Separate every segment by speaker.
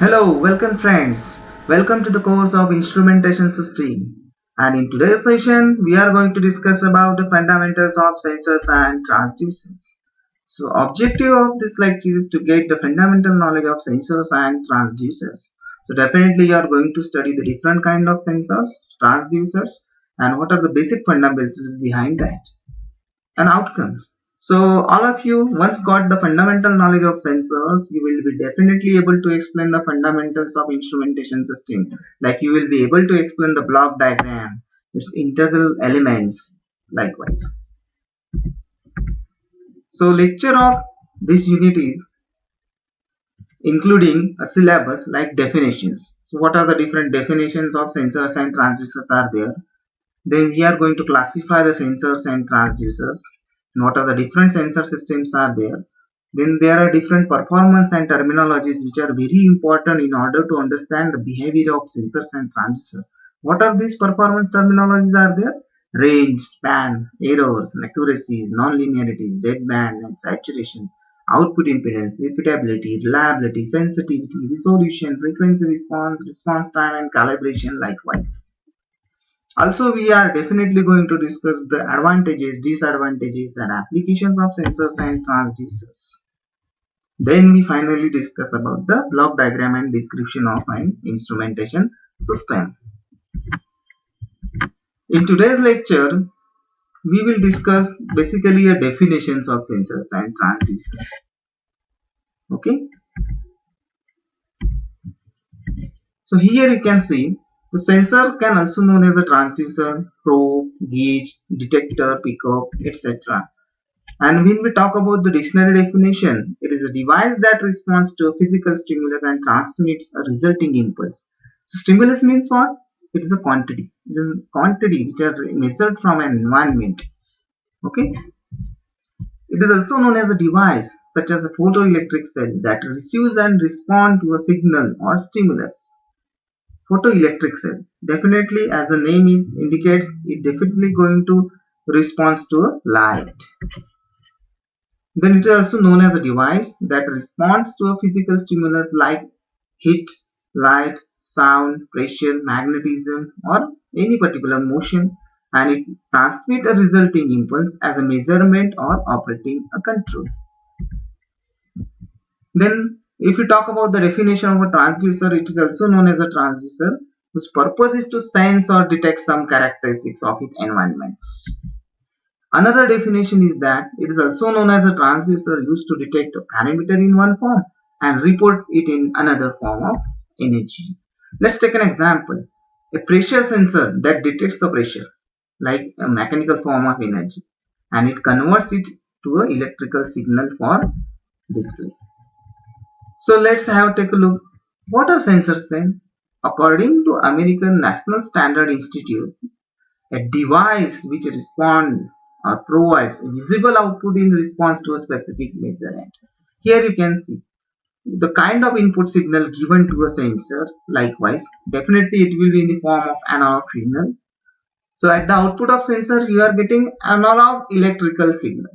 Speaker 1: Hello, welcome friends. Welcome to the course of Instrumentation System. And in today's session, we are going to discuss about the fundamentals of sensors and transducers. So, objective of this lecture is to get the fundamental knowledge of sensors and transducers. So, definitely you are going to study the different kind of sensors, transducers, and what are the basic fundamentals behind that and outcomes. So all of you once got the fundamental knowledge of sensors, you will be definitely able to explain the fundamentals of instrumentation system. Like you will be able to explain the block diagram, its integral elements, likewise. So lecture of this unit is including a syllabus like definitions. So what are the different definitions of sensors and transducers are there? Then we are going to classify the sensors and transducers and what are the different sensor systems are there. Then there are different performance and terminologies which are very important in order to understand the behavior of sensors and transducers. What are these performance terminologies are there? Range, span, errors, accuracies, non-linearities, deadband and saturation, output impedance, repeatability, reliability, sensitivity, resolution, frequency response, response time and calibration likewise. Also, we are definitely going to discuss the advantages, disadvantages, and applications of sensors and transducers. Then we finally discuss about the block diagram and description of an instrumentation system. In today's lecture, we will discuss basically a definitions of sensors and transducers. Okay. So here you can see the sensor can also known as a transducer, probe, gauge, detector, pickup, etc. And when we talk about the dictionary definition, it is a device that responds to a physical stimulus and transmits a resulting impulse. So stimulus means what? It is a quantity. It is a quantity which are measured from an environment. Okay. It is also known as a device such as a photoelectric cell that receives and responds to a signal or stimulus. Photoelectric cell. Definitely, as the name indicates, it definitely going to respond to a light. Then it is also known as a device that responds to a physical stimulus like heat, light, sound, pressure, magnetism, or any particular motion, and it transmits a resulting impulse as a measurement or operating a control. Then if you talk about the definition of a transducer, it is also known as a transducer whose purpose is to sense or detect some characteristics of its environments. Another definition is that it is also known as a transducer used to detect a parameter in one form and report it in another form of energy. Let's take an example. A pressure sensor that detects the pressure like a mechanical form of energy and it converts it to an electrical signal for display. So let's have take a look. What are sensors then? According to American National Standard Institute, a device which responds or provides a visible output in response to a specific measurement. Here you can see the kind of input signal given to a sensor. Likewise, definitely it will be in the form of analog signal. So at the output of sensor, you are getting analog electrical signal.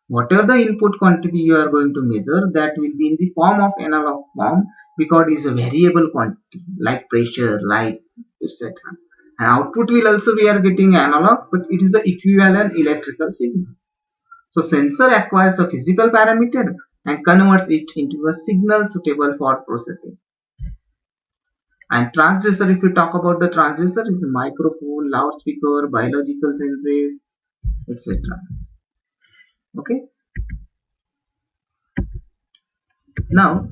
Speaker 1: Whatever the input quantity you are going to measure, that will be in the form of analog form because it is a variable quantity like pressure, light, etc. And output will also we are getting analog, but it is the equivalent electrical signal. So sensor acquires a physical parameter and converts it into a signal suitable for processing. And transducer, if you talk about the transducer, is a microphone, loudspeaker, biological sensors, etc. Okay. Now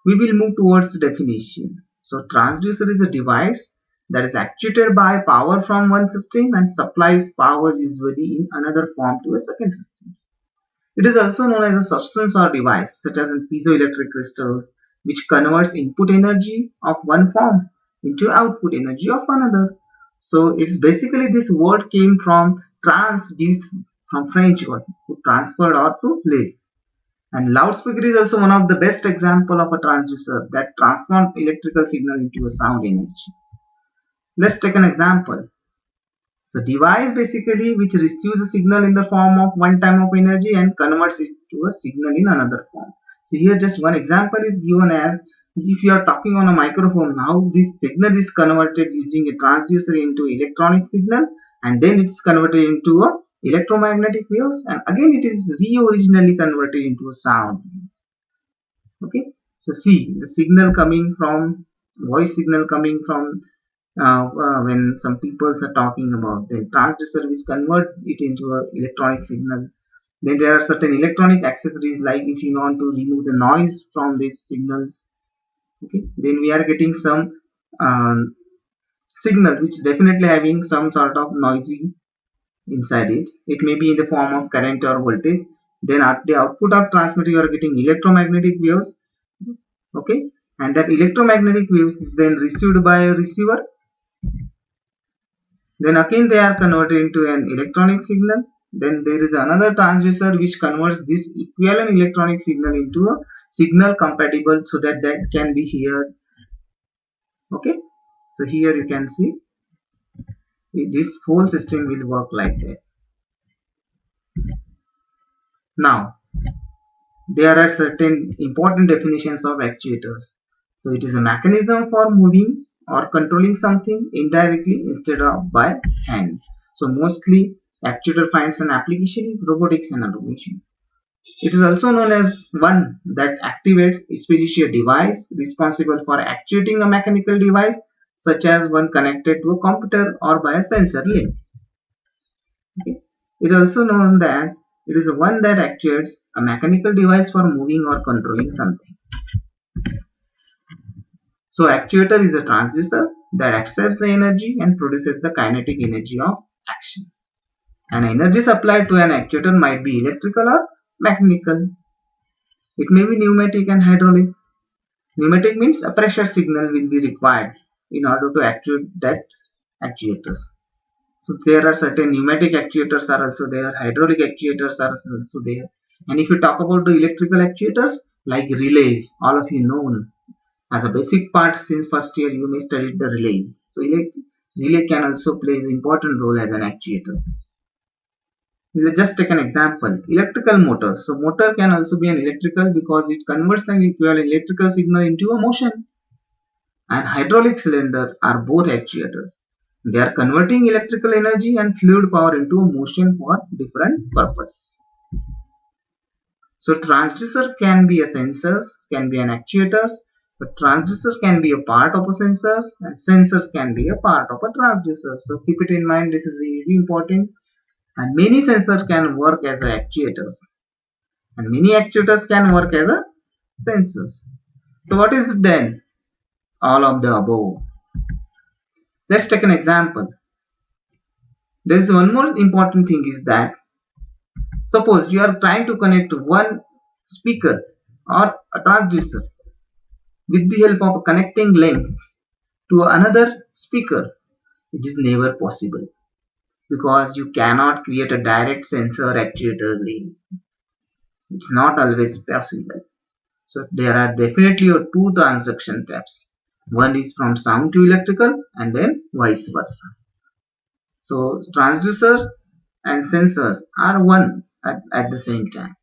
Speaker 1: we will move towards the definition. So transducer is a device that is actuated by power from one system and supplies power usually in another form to a second system. It is also known as a substance or device such as piezoelectric crystals which converts input energy of one form into output energy of another. So it's basically this word came from transduce from French word to transfer or to lead. And loudspeaker is also one of the best example of a transducer that transforms electrical signal into a sound energy. Let's take an example. So device basically which receives a signal in the form of one time of energy and converts it to a signal in another form. So here just one example is given as if you are talking on a microphone, now this signal is converted using a transducer into electronic signal, and then it's converted into a electromagnetic waves, and again it is re-originally converted into a sound. Okay, so see the signal coming from voice signal coming from when some people are talking about the transducer which convert it into a electronic signal. Then there are certain electronic accessories, like if you want to remove the noise from these signals, okay, then we are getting some um, signal which definitely having some sort of noisy inside it. It may be in the form of current or voltage. Then at the output of transmitter you are getting electromagnetic waves, okay, and that electromagnetic waves is then received by a receiver. Then again they are converted into an electronic signal. Then there is another transducer which converts this equivalent electronic signal into a signal compatible so that that can be heard. Okay, so here you can see this whole system will work like that. Now there are certain important definitions of actuators. So it is a mechanism for moving or controlling something indirectly instead of by hand. So mostly actuator finds an application in robotics and automation. It is also known as one that activates, especially a device responsible for actuating a mechanical device, such as one connected to a computer or by a sensor link. Okay. It is also known as it is one that actuates a mechanical device for moving or controlling something. So actuator is a transducer that accepts the energy and produces the kinetic energy of action. An energy supplied to an actuator might be electrical or mechanical. It may be pneumatic and hydraulic. Pneumatic means a pressure signal will be required in order to actuate that actuators. So there are certain pneumatic actuators are also there, hydraulic actuators are also there. And if you talk about the electrical actuators like relays, all of you know as a basic part since first year you may study the relays. So relay can also play an important role as an actuator. We'll just take an example. Electrical motor. So motor can also be an electrical because it converts an equivalent electrical signal into a motion. And hydraulic cylinder are both actuators. They are converting electrical energy and fluid power into a motion for different purpose. So transducer can be a sensors, can be an actuators, but transducers can be a part of a sensors and sensors can be a part of a transducer. So keep it in mind, this is really important. And many sensors can work as actuators and many actuators can work as a sensors. So what is it then? All of the above. Let's take an example. There is one more important thing is that suppose you are trying to connect one speaker or a transducer with the help of connecting links to another speaker. It is never possible because you cannot create a direct sensor actuator link. It's not always possible. So there are definitely two transaction steps. One is from sound to electrical and then vice versa. So transducer and sensors are one at the same time.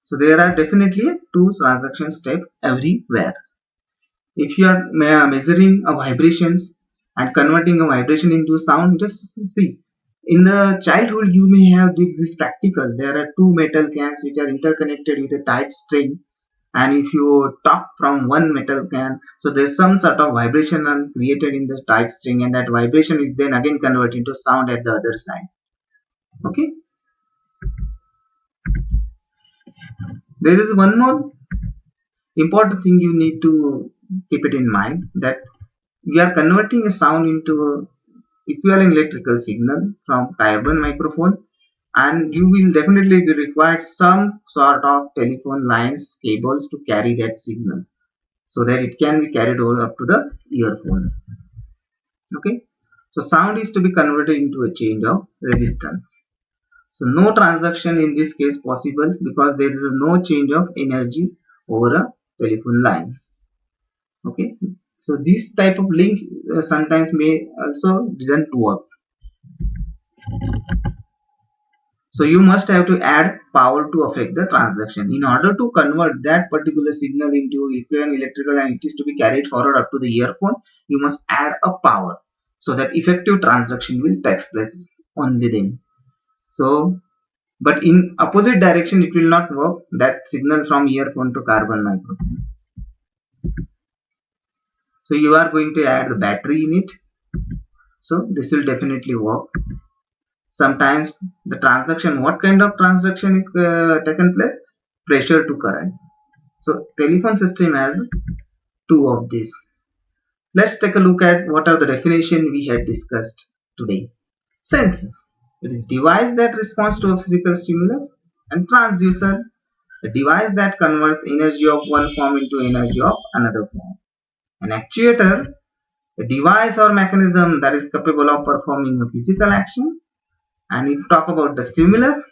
Speaker 1: So there are definitely two transaction steps everywhere. If you are measuring a vibrations and converting a vibration into sound, just see. In the childhood, you may have did this practical. There are two metal cans which are interconnected with a tight string, and if you talk from one metal can, so there's some sort of vibration created in the tight string, and that vibration is then again converted into sound at the other side. Okay. There is one more important thing you need to keep it in mind that we are converting a sound into equivalent electrical signal from carbon microphone, and you will definitely require some sort of telephone lines cables to carry that signals so that it can be carried over up to the earphone. Okay, so sound is to be converted into a change of resistance. So no transaction in this case possible because there is no change of energy over a telephone line. Okay, so this type of link sometimes may also didn't work. So you must have to add power to affect the transaction. In order to convert that particular signal into equivalent electrical and it is to be carried forward up to the earphone, you must add a power so that effective transaction will take place only then. So, but in opposite direction it will not work, that signal from earphone to carbon microphone. So you are going to add the battery in it. So this will definitely work. Sometimes the transaction, what kind of transaction is taken place? Pressure to current. So telephone system has two of these. Let's take a look at what are the definition we had discussed today. Senses. It is device that responds to a physical stimulus, and transducer, a device that converts energy of one form into energy of another form. An actuator, a device or mechanism that is capable of performing a physical action. And if you talk about the stimulus,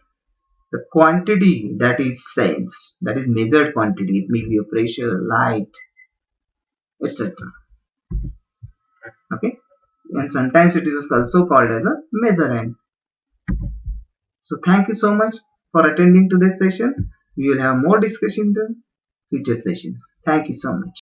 Speaker 1: the quantity that is sensed, that is measured quantity, it may be a pressure, light, etc. Okay, and sometimes it is also called as a measurement. So thank you so much for attending today's session. We will have more discussion in the future sessions. Thank you so much.